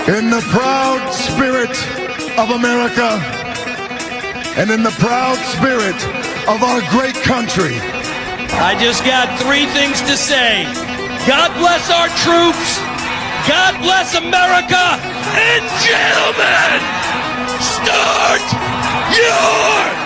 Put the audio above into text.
In the proud spirit of America and in the proud spirit of our great country, I just got three things to say. God bless our troops. God bless America. And gentlemen, start your